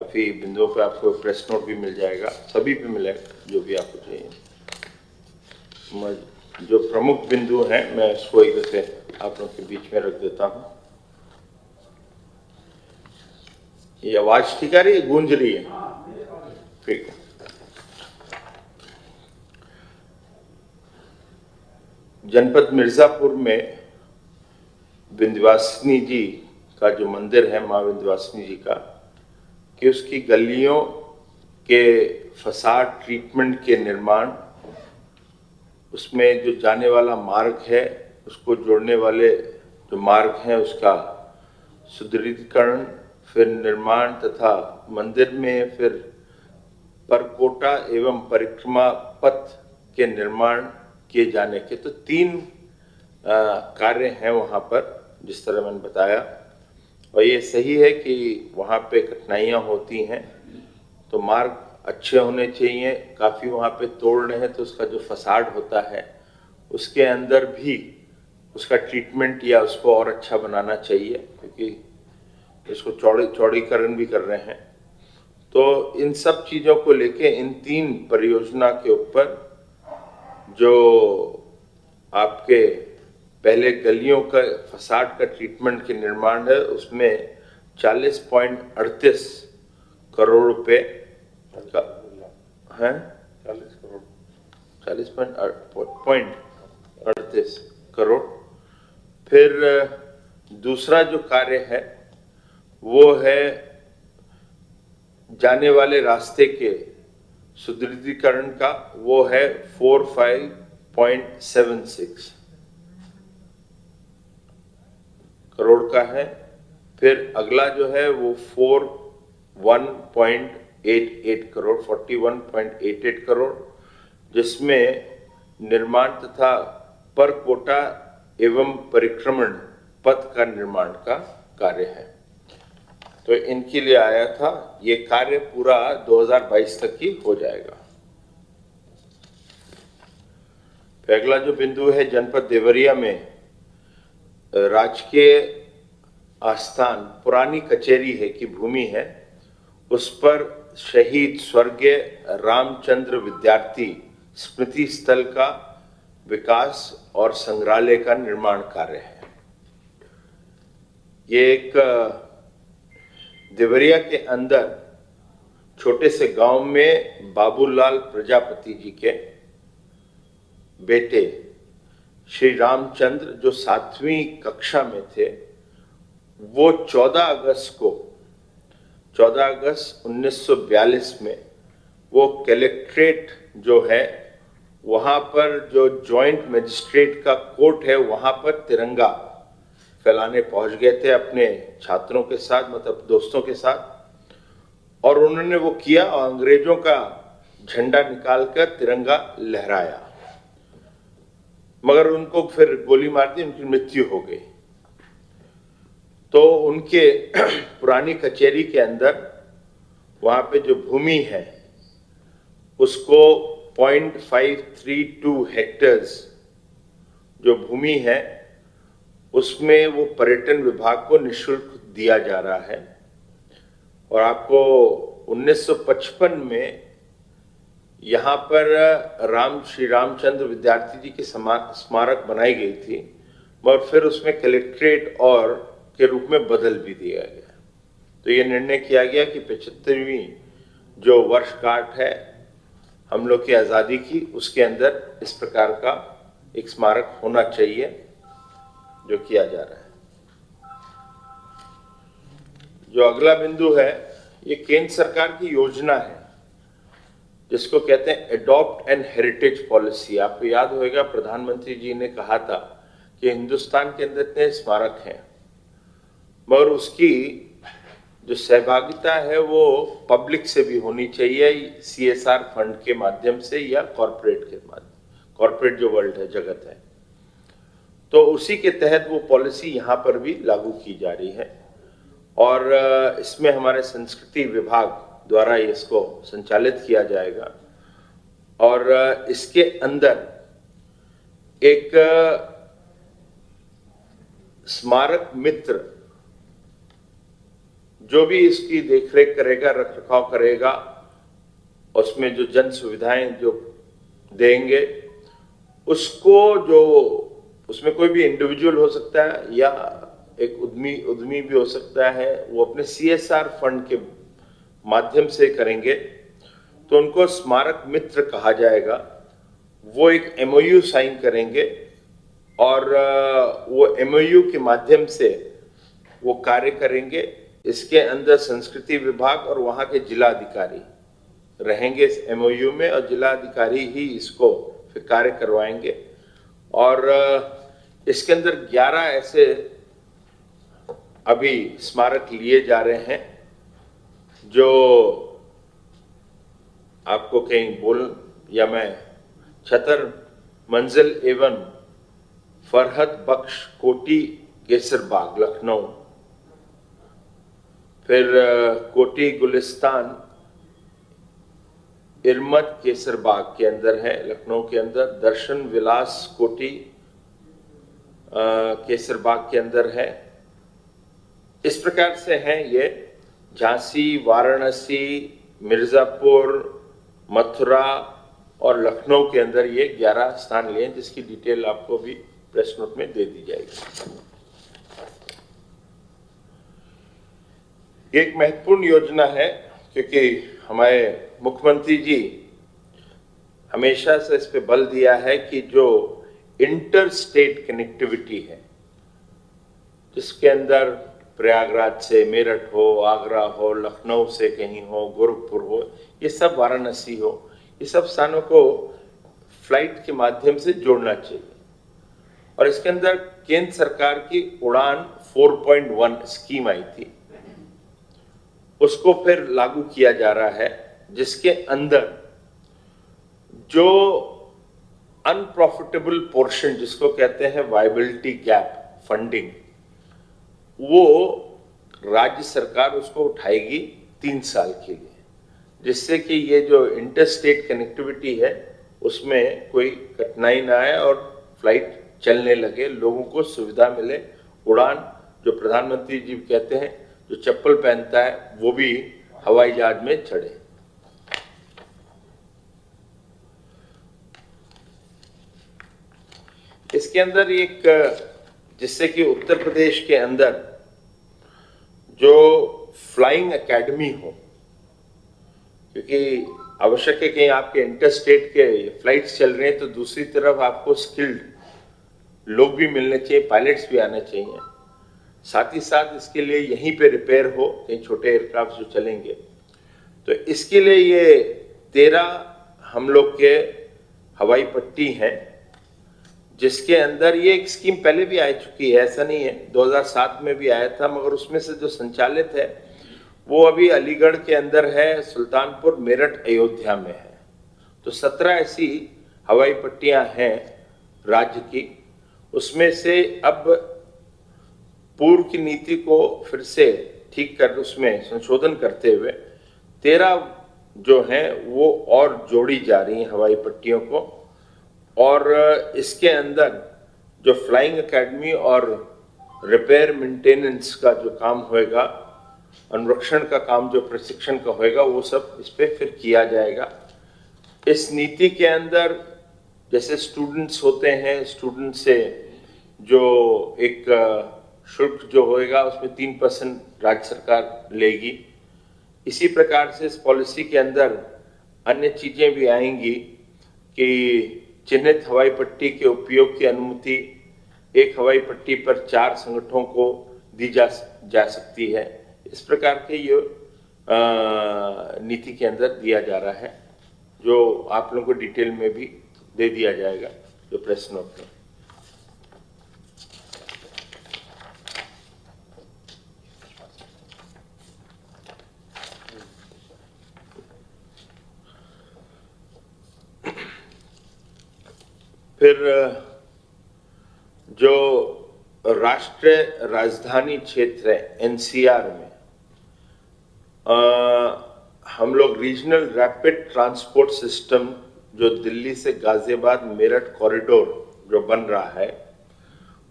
काफ़ी बिंदुओं पे आपको प्रेस नोट भी मिल जाएगा, सभी पे मिलेगा जो भी आपको चाहिए। जो प्रमुख बिंदु हैं मैं उसको एक दफे आप लोगों के बीच में रख देता हूँ। ये आवाज ठीक आ रही है, गूंज रही है? ठीक है। जनपद मिर्जापुर में विंध्यवासिनी जी का जो मंदिर है, माँ विंध्यवासिनी जी का, कि उसकी गलियों के फसाड ट्रीटमेंट के निर्माण, उसमें जो जाने वाला मार्ग है उसको जोड़ने वाले जो मार्ग हैं उसका सुदृढ़ीकरण, फिर निर्माण तथा मंदिर में फिर परकोटा एवं परिक्रमा पथ के निर्माण किए जाने के, तो 3 कार्य हैं वहाँ पर, जिस तरह मैंने बताया। और ये सही है कि वहाँ पे कठिनाइयाँ होती हैं, तो मार्ग अच्छे होने चाहिए। काफ़ी वहाँ पे तोड़ रहे हैं तो उसका जो फसाड होता है उसके अंदर भी उसका ट्रीटमेंट या उसको और अच्छा बनाना चाहिए, क्योंकि इसको चौड़ीकरण भी कर रहे हैं। तो इन सब चीज़ों को लेके इन 3 परियोजना के ऊपर जो आपके पहले गलियों का फसाड का ट्रीटमेंट के निर्माण है, उसमें 40.38 करोड़ रुपए का है। 40.38 करोड़। फिर दूसरा जो कार्य है वो है जाने वाले रास्ते के सुदृढ़ीकरण का, वो है 45.76 करोड़ का है। फिर अगला जो है वो 41.88 करोड़ 41.88 करोड़, जिसमें निर्माण तथा परकोटा एवं परिक्रमण पथ का निर्माण का कार्य है। तो इनके लिए आया था। ये कार्य पूरा 2022 तक ही हो जाएगा। फिर अगला जो बिंदु है, जनपद देवरिया में राजकीय आस्थान पुरानी कचहरी है की भूमि है, उस पर शहीद स्वर्गीय रामचंद्र विद्यार्थी स्मृति स्थल का विकास और संग्रहालय का निर्माण कार्य है। ये एक देवरिया के अंदर छोटे से गांव में बाबूलाल प्रजापति जी के बेटे श्री रामचंद्र, जो 7वीं कक्षा में थे, वो 14 अगस्त 1942 में वो कलेक्ट्रेट जो है वहां पर, जो जॉइंट मजिस्ट्रेट का कोर्ट है, वहां पर तिरंगा फैलाने पहुंच गए थे अपने छात्रों के साथ, मतलब दोस्तों के साथ। और उन्होंने वो किया और अंग्रेजों का झंडा निकालकर तिरंगा लहराया, मगर उनको फिर गोली मार दी, उनकी मृत्यु हो गई। तो उनके पुरानी कचहरी के अंदर वहां पे जो भूमि है उसको 0.532 हेक्टेयर्स जो भूमि है उसमें वो पर्यटन विभाग को निःशुल्क दिया जा रहा है। और आपको 1955 में यहाँ पर श्री रामचंद्र विद्यार्थी जी की स्मारक बनाई गई थी, मगर फिर उसमें कलेक्ट्रेट और के रूप में बदल भी दिया गया। तो ये निर्णय किया गया कि 75वीं जो वर्षगांठ है हम लोग की आज़ादी की, उसके अंदर इस प्रकार का एक स्मारक होना चाहिए, जो किया जा रहा है। जो अगला बिंदु है, ये केंद्र सरकार की योजना है जिसको कहते हैं एडॉप्ट एंड हेरिटेज पॉलिसी। आपको याद होगा प्रधानमंत्री जी ने कहा था कि हिंदुस्तान के अंदर इतने स्मारक हैं, मगर उसकी जो सहभागिता है वो पब्लिक से भी होनी चाहिए, CSR फंड के माध्यम से या कॉरपोरेट के माध्यम, कॉरपोरेट जो वर्ल्ड है, जगत है। तो उसी के तहत वो पॉलिसी यहाँ पर भी लागू की जा रही है। और इसमें हमारे संस्कृति विभाग द्वारा इसको संचालित किया जाएगा। और इसके अंदर एक स्मारक मित्र जो भी इसकी देखरेख करेगा, रख रखाव करेगा, उसमें जो जन सुविधाएं जो देंगे, उसको जो उसमें कोई भी इंडिविजुअल हो सकता है या एक उद्यमी भी हो सकता है, वो अपने CSR फंड के माध्यम से करेंगे तो उनको स्मारक मित्र कहा जाएगा। वो एक MOU साइन करेंगे और वो MOU के माध्यम से वो कार्य करेंगे। इसके अंदर संस्कृति विभाग और वहाँ के जिलाधिकारी रहेंगे इस MOU में, और जिलाधिकारी ही इसको फिर कार्य करवाएंगे। और इसके अंदर 11 ऐसे अभी स्मारक लिए जा रहे हैं जो आपको कहीं बोल या मैं छतर मंजिल एवं फरहत बख्श कोटी केसर बाग लखनऊ, फिर कोटी गुलिस्तान इरमत केसर बाग के अंदर है लखनऊ के अंदर, दर्शन विलास कोटी केसर बाग के अंदर है। इस प्रकार से हैं ये झांसी, वाराणसी, मिर्जापुर, मथुरा और लखनऊ के अंदर ये 11 स्थान लिए, जिसकी डिटेल आपको भी प्रेस नोट में दे दी जाएगी। एक महत्वपूर्ण योजना है क्योंकि हमारे मुख्यमंत्री जी हमेशा से इस पे बल दिया है कि जो इंटर स्टेट कनेक्टिविटी है, जिसके अंदर प्रयागराज से मेरठ हो, आगरा हो, लखनऊ से कहीं हो, गोरखपुर हो, ये सब वाराणसी हो, ये सब स्थानों को फ्लाइट के माध्यम से जोड़ना चाहिए। और इसके अंदर केंद्र सरकार की उड़ान 4.1 स्कीम आई थी, उसको फिर लागू किया जा रहा है, जिसके अंदर जो अनप्रॉफिटेबल पोर्शन, जिसको कहते हैं वायबिलिटी गैप फंडिंग, वो राज्य सरकार उसको उठाएगी 3 साल के लिए, जिससे कि ये जो इंटरस्टेट कनेक्टिविटी है उसमें कोई कठिनाई ना आए और फ्लाइट चलने लगे, लोगों को सुविधा मिले। उड़ान जो प्रधानमंत्री जी कहते हैं, जो चप्पल पहनता है वो भी हवाई जहाज में चढ़े। इसके अंदर एक, जिससे कि उत्तर प्रदेश के अंदर जो फ्लाइंग एकेडमी हो, क्योंकि आवश्यक है कि आपके इंटरस्टेट के फ्लाइट्स चल रहे हैं तो दूसरी तरफ आपको स्किल्ड लोग भी मिलने चाहिए, पायलट्स भी आने चाहिए। साथ ही साथ इसके लिए यहीं पे रिपेयर हो, कहीं छोटे एयरक्राफ्ट जो चलेंगे, तो इसके लिए ये 13 हम लोग के हवाई पट्टी हैं, जिसके अंदर ये एक स्कीम पहले भी आ चुकी है, ऐसा नहीं है, 2007 में भी आया था, मगर उसमें से जो संचालित है वो अभी अलीगढ़ के अंदर है, सुल्तानपुर, मेरठ, अयोध्या में है। तो 17 ऐसी हवाई पट्टियां हैं राज्य की। उसमें से अब पूर्व की नीति को फिर से ठीक कर, उसमें संशोधन करते हुए 13 जो हैं वो और जोड़ी जा रही हैं हवाई पट्टियों को। और इसके अंदर जो फ्लाइंग एकेडमी और रिपेयर मेंटेनेंस का जो काम होएगा, अनुरक्षण का काम जो प्रशिक्षण का होएगा, वो सब इस पे फिर किया जाएगा। इस नीति के अंदर जैसे स्टूडेंट्स होते हैं, स्टूडेंट से जो एक शुल्क जो होएगा उसमें 3% राज्य सरकार लेगी। इसी प्रकार से इस पॉलिसी के अंदर अन्य चीजें भी आएंगी कि चिन्हित हवाई पट्टी के उपयोग की अनुमति एक हवाई पट्टी पर 4 संगठनों को दी जा सकती है। इस प्रकार के ये नीति के अंदर दिया जा रहा है, जो आप लोगों को डिटेल में भी दे दिया जाएगा जो प्रेस नोट में। फिर जो राष्ट्रीय राजधानी क्षेत्र है NCR में हम लोग रीजनल रैपिड ट्रांसपोर्ट सिस्टम जो दिल्ली से गाजियाबाद मेरठ कॉरिडोर जो बन रहा है,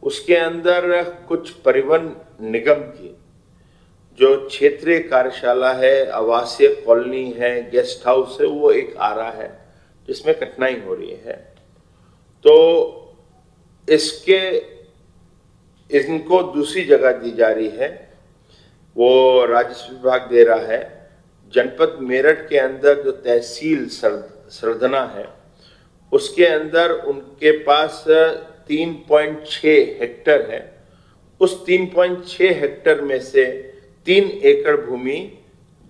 उसके अंदर कुछ परिवहन निगम की जो क्षेत्रीय कार्यशाला है, आवासीय कॉलोनी है, गेस्ट हाउस है, वो एक आ रहा है जिसमें कठिनाई हो रही है। तो इनको दूसरी जगह दी जा रही है, वो राजस्व विभाग दे रहा है। जनपद मेरठ के अंदर जो तहसील सरदना है, उसके अंदर उनके पास 3.6 हेक्टर है। उस 3.6 हेक्टर में से 3 एकड़ भूमि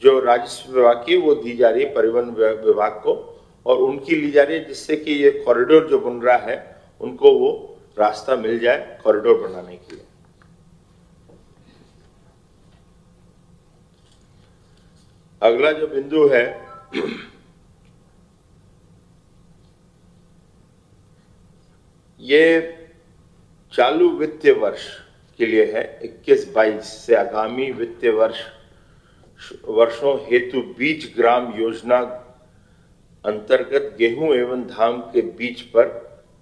जो राजस्व विभाग की, वो दी जा रही है परिवहन विभाग को, और उनकी ली जा रही है जिससे कि ये कॉरिडोर जो बन रहा है उनको वो रास्ता मिल जाए कॉरिडोर बनाने के लिए। अगला जो बिंदु है, ये चालू वित्तीय वर्ष के लिए है, 21-22 से आगामी वित्तीय वर्षों हेतु बीज ग्राम योजना अंतर्गत गेहूं एवं धान के बीज पर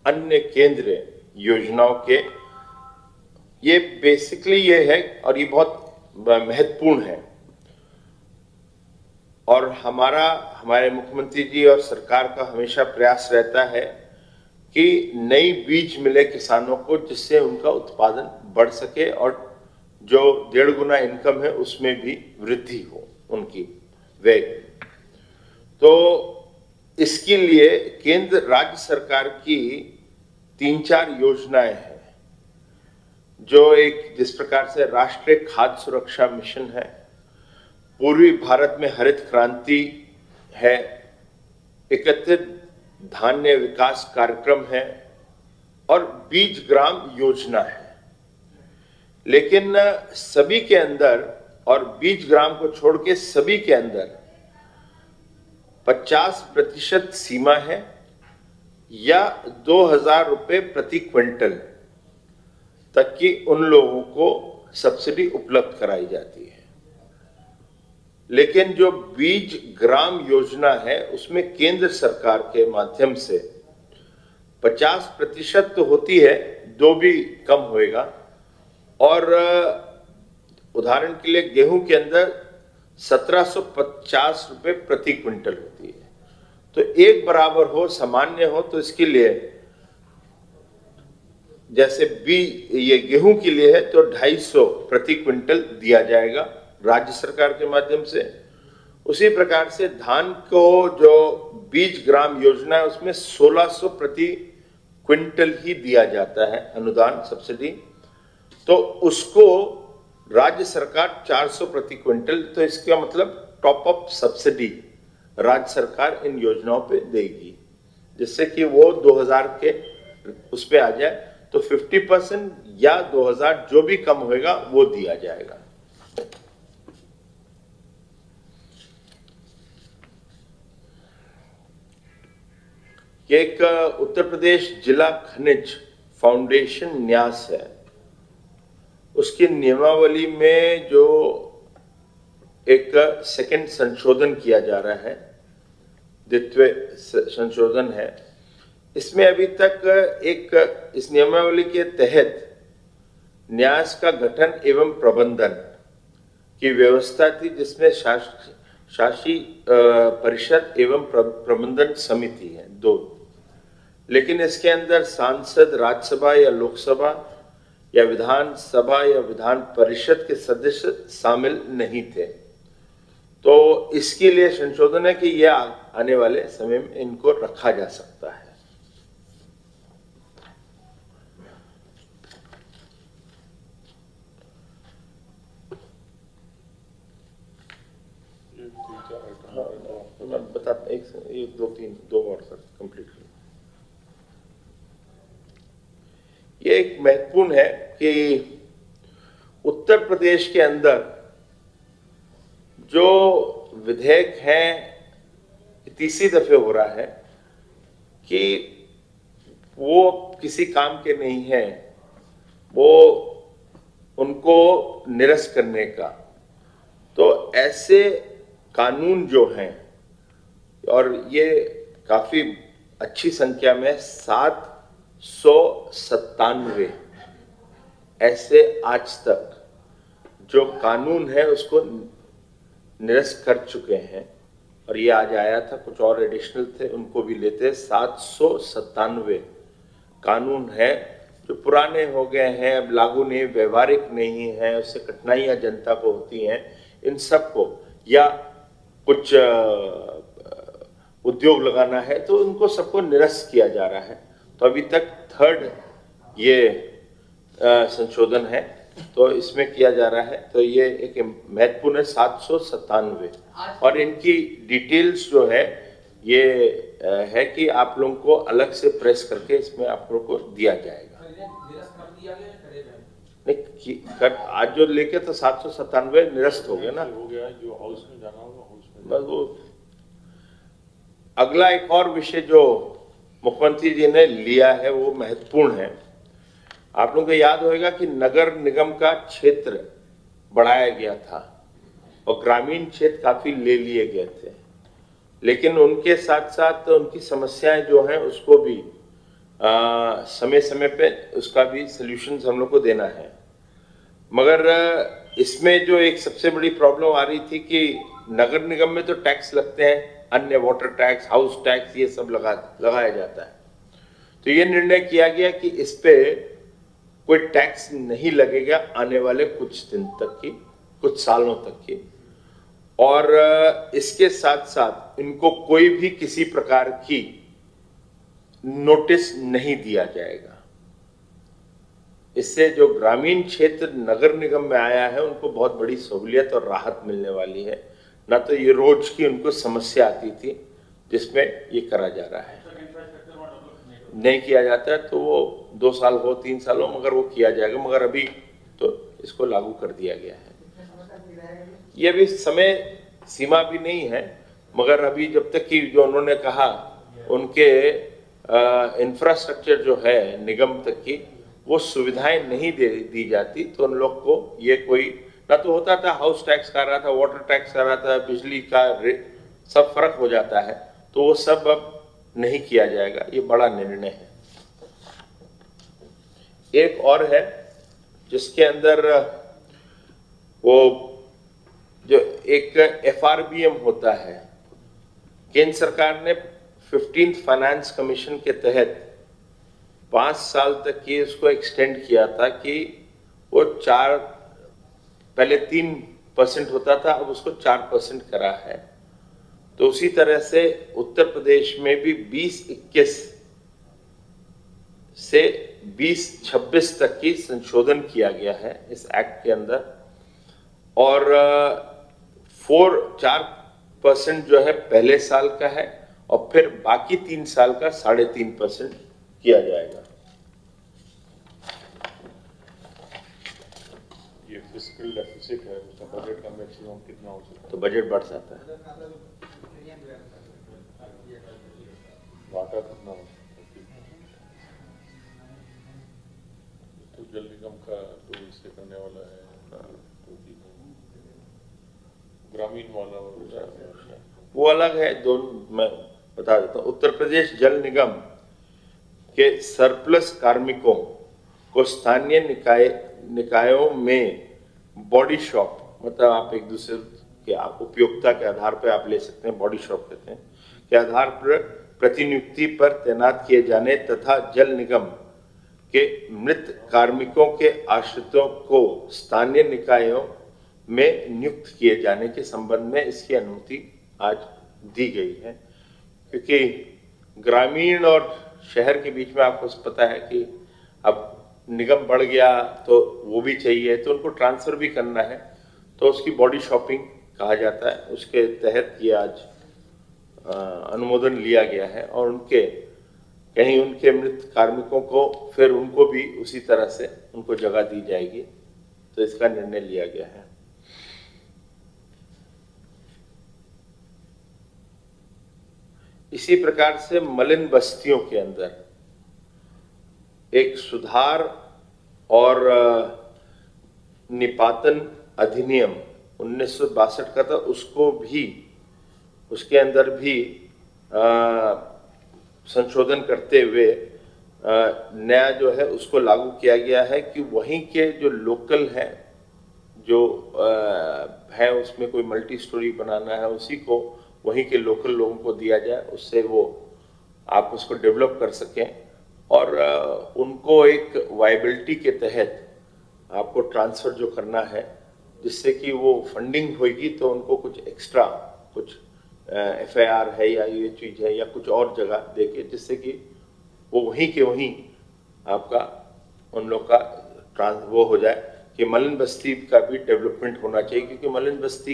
अन्य केंद्रीय योजनाओं के, ये बेसिकली ये है और ये बहुत महत्वपूर्ण है। और हमारे मुख्यमंत्री जी और सरकार का हमेशा प्रयास रहता है कि नई बीज मिले किसानों को, जिससे उनका उत्पादन बढ़ सके और जो 1.5 गुना इनकम है उसमें भी वृद्धि हो उनकी वेग। तो इसके लिए केंद्र राज्य सरकार की 3-4 योजनाएं हैं, जो जिस प्रकार से राष्ट्रीय खाद्य सुरक्षा मिशन है, पूर्वी भारत में हरित क्रांति है, एकीकृत धान्य विकास कार्यक्रम है और बीज ग्राम योजना है। लेकिन सभी के अंदर, और बीज ग्राम को छोड़ के सभी के अंदर 50% सीमा है या 2,000 रुपए प्रति क्विंटल तक की उन लोगों को सब्सिडी उपलब्ध कराई जाती है। लेकिन जो बीज ग्राम योजना है उसमें केंद्र सरकार के माध्यम से 50% तो होती है, 2 भी कम होएगा। और उदाहरण के लिए गेहूं के अंदर 1750 रुपए प्रति क्विंटल होती है। तो एक बराबर हो, सामान्य हो, तो इसके लिए जैसे ये गेहूं के लिए है तो 250 प्रति क्विंटल दिया जाएगा राज्य सरकार के माध्यम से। उसी प्रकार से धान को जो बीज ग्राम योजना है उसमें 1600 प्रति क्विंटल ही दिया जाता है अनुदान, सब्सिडी। तो उसको राज्य सरकार 400 प्रति क्विंटल, तो इसका मतलब टॉप अप सब्सिडी राज्य सरकार इन योजनाओं पे देगी, जिससे कि वो 2000 के उस पे आ जाए। तो 50% या 2000 जो भी कम होएगा वो दिया जाएगा। एक उत्तर प्रदेश जिला खनिज फाउंडेशन न्यास है, उसकी नियमावली में जो एक सेकंड संशोधन किया जा रहा है, द्वितीय संशोधन है। इसमें अभी तक इस नियमावली के तहत न्यास का गठन एवं प्रबंधन की व्यवस्था थी, जिसमें शासी परिषद एवं प्रबंधन समिति है 2। लेकिन इसके अंदर सांसद, राज्यसभा या लोकसभा या विधानसभा या विधान परिषद के सदस्य शामिल नहीं थे। तो इसके लिए संशोधन है कि यह आने वाले समय में इनको रखा जा सकता है। मैं बताता, 1 2 3 2 और सर कंप्लीट कर। ये एक महत्वपूर्ण है कि उत्तर प्रदेश के अंदर जो विधेयक हैं, तीसरी दफे हो रहा है कि वो किसी काम के नहीं है, वो उनको निरस्त करने का। तो ऐसे कानून जो हैं, और ये काफी अच्छी संख्या में 797 ऐसे आज तक जो कानून है उसको निरस्त कर चुके हैं, और ये आज आया था, कुछ और एडिशनल थे उनको भी लेते हैं। 797 कानून है जो पुराने हो गए हैं, अब लागू नहीं, व्यवहारिक नहीं है, उससे कठिनाइयां जनता को होती हैं, इन सब को, या कुछ उद्योग लगाना है तो उनको सबको निरस्त किया जा रहा है। तो अभी तक थर्ड ये संशोधन है, तो इसमें किया जा रहा है। तो ये एक महत्वपूर्ण है 797, और इनकी डिटेल्स जो है ये है कि आप लोगों को अलग से प्रेस करके इसमें आप लोगों को दिया जाएगा। नहीं कर, आज जो लेके तो 797 निरस्त हो गया ना, हो गया। जो हाउस में जाना होगा हाउस में बस वो। अगला एक और विषय जो मुख्यमंत्री जी ने लिया है वो महत्वपूर्ण है। आप लोगों को याद होगा कि नगर निगम का क्षेत्र बढ़ाया गया था और ग्रामीण क्षेत्र काफी ले लिए गए थे, लेकिन उनके साथ साथ उनकी समस्याएं जो हैं उसको भी समय समय पे उसका भी सॉल्यूशंस हम लोग को देना है। मगर इसमें जो एक सबसे बड़ी प्रॉब्लम आ रही थी कि नगर निगम में तो टैक्स लगते हैं, अन्य वाटर टैक्स, हाउस टैक्स, ये सब लगाया जाता है। तो ये निर्णय किया गया कि इस पे कोई टैक्स नहीं लगेगा आने वाले कुछ दिन तक की, कुछ सालों तक की, और इसके साथ साथ इनको कोई भी किसी प्रकार की नोटिस नहीं दिया जाएगा। इससे जो ग्रामीण क्षेत्र नगर निगम में आया है उनको बहुत बड़ी सहूलियत और राहत मिलने वाली है। ना तो ये रोज की उनको समस्या आती थी जिसमें ये करा जा रहा है, नहीं किया जाता है तो वो 2 साल हो 3 साल हो, मगर वो किया जाएगा। मगर अभी तो इसको लागू कर दिया गया है। ये भी समय सीमा भी नहीं है, मगर अभी जब तक कि जो उन्होंने कहा उनके इंफ्रास्ट्रक्चर जो है निगम तक की वो सुविधाएं नहीं दी जाती, तो उन लोग को ये कोई ना तो होता था, हाउस टैक्स कर रहा था, वाटर टैक्स कर रहा था, बिजली का सब फर्क हो जाता है, तो वो सब अब नहीं किया जाएगा। ये बड़ा निर्णय है। एक और है जिसके अंदर वो जो एक FRBM होता है, केंद्र सरकार ने 15th फाइनेंस कमीशन के तहत 5 साल तक ये उसको एक्सटेंड किया था कि वो पहले 3% होता था, अब उसको 4% करा है। तो उसी तरह से उत्तर प्रदेश में भी 2021 से 2026 तक की संशोधन किया गया है इस एक्ट के अंदर, और 4% जो है पहले साल का है, और फिर बाकी 3 साल का 3.5% किया जाएगा। ये फिस्कल डेफिसिट है, उसका बजट का मैक्सिमम कितना हो सकता है? तो बजट बढ़ जाता है। घाटा कितना हो सकता है? तो जल निगम का तो इससे करने वाला है, तो ग्रामीण वाला वो अलग है। दोनों मैं बता देता हूँ। उत्तर प्रदेश जल निगम के सरप्लस कार्मिकों को स्थानीय निकायों में बॉडी शॉप, मतलब आप एक दूसरे के उपयोगिता के आधार पर आप ले सकते हैं, बॉडी शॉप कहते हैं, के आधार पर प्रतिनियुक्ति पर तैनात किए जाने तथा जल निगम के मृत कार्मिकों के आश्रितों को स्थानीय निकायों में नियुक्त किए जाने के संबंध में इसकी अनुमति आज दी गई है। क्योंकि ग्रामीण और शहर के बीच में आपको पता है कि अब निगम बढ़ गया तो वो भी चाहिए, तो उनको ट्रांसफर भी करना है, तो उसकी बॉडी शॉपिंग कहा जाता है। उसके तहत ये आज अनुमोदन लिया गया है, और कहीं उनके मृत कार्मिकों को फिर उनको भी उसी तरह से उनको जगह दी जाएगी, तो इसका निर्णय लिया गया है। इसी प्रकार से मलिन बस्तियों के अंदर एक सुधार और निपातन अधिनियम 1962 का था, उसको भी उसके अंदर भी संशोधन करते हुए नया जो है उसको लागू किया गया है कि वहीं के जो लोकल हैं, जो है उसमें कोई मल्टी स्टोरी बनाना है उसी को वहीं के लोकल लोगों को दिया जाए, उससे वो आप उसको डेवलप कर सकें और उनको एक वायबिलिटी के तहत आपको ट्रांसफ़र जो करना है, जिससे कि वो फंडिंग होगी तो उनको कुछ एक्स्ट्रा कुछ FIR है या ये चीज़ है या कुछ और जगह देके, जिससे कि वो वहीं के वहीं आपका उन लोग का वो हो जाए कि मलिन बस्ती का भी डेवलपमेंट होना चाहिए, क्योंकि मलिन बस्ती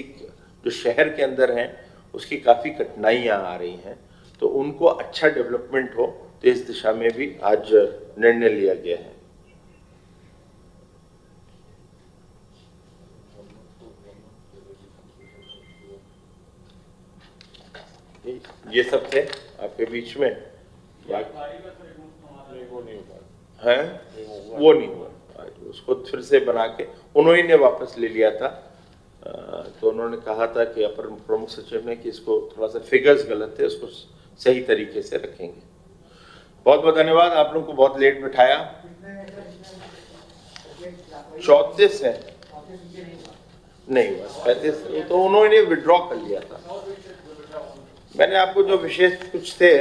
जो शहर के अंदर हैं उसकी काफ़ी कठिनाइयाँ आ रही हैं, तो उनको अच्छा डेवलपमेंट हो, तो इस दिशा में भी आज निर्णय लिया गया है। ये सब थे आपके बीच में, वो नहीं हुआ, उसको फिर से बना के उन्होंने ने वापस ले लिया था। तो उन्होंने कहा था कि अपर प्रमुख सचिव ने कि इसको थोड़ा सा फिगर्स गलत थे, उसको सही तरीके से रखेंगे। बहुत बहुत धन्यवाद, आप लोग को बहुत लेट बिठाया। 34 है, नहीं हुआ 35, तो उन्होंने विड्रॉ कर लिया था। मैंने आपको जो विशेष कुछ थे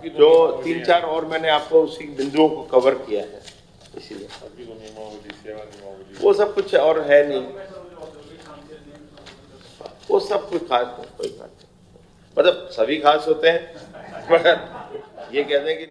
जो 3-4 और मैंने आपको उसी बिंदुओं को कवर किया है, इसीलिए वो सब कुछ और है नहीं, वो सब कुछ खास नहीं, कोई बात नहीं, मतलब सभी खास होते हैं मगर ये कहते हैं कि